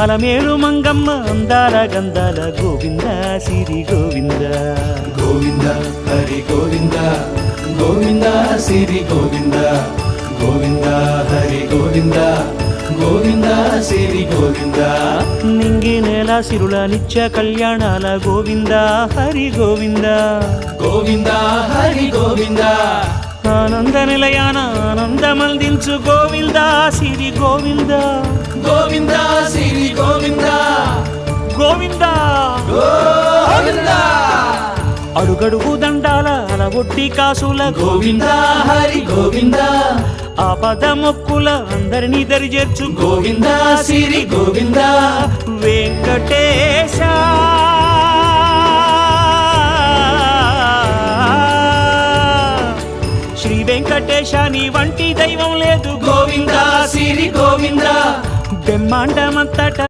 అలమేలు మంగమ్మ అందాల గంధాల గోవింద సిరి గోవింద గోవింద హరి గోవింద గోవింద సిరి గోవింద గోవింద హరి గోవింద గోవింద సిరి గోవింద నింగి నేల సిరుల నిత్య కళ్యాణాల గోవింద హరి గోవింద గోవింద హరి గోవింద ఆనంద నిలయాన ఆనందమందించు గోవింద సిరి గోవింద గోవింద సిరి గోవింద గోవింద గోవింద అడుగడుగు దండాల అలవొట్టి కాసుల గోవింద హరి గోవింద ఆపద మొక్కుల అందరినీ దరిచేర్చు గోవింద సిరి గోవింద వెంకటేశ శ్రీ వెంకటేశ నీ వంటి దైవం లేదు గోవింద సిరి గోవింద బ్రహ్మాండమంతట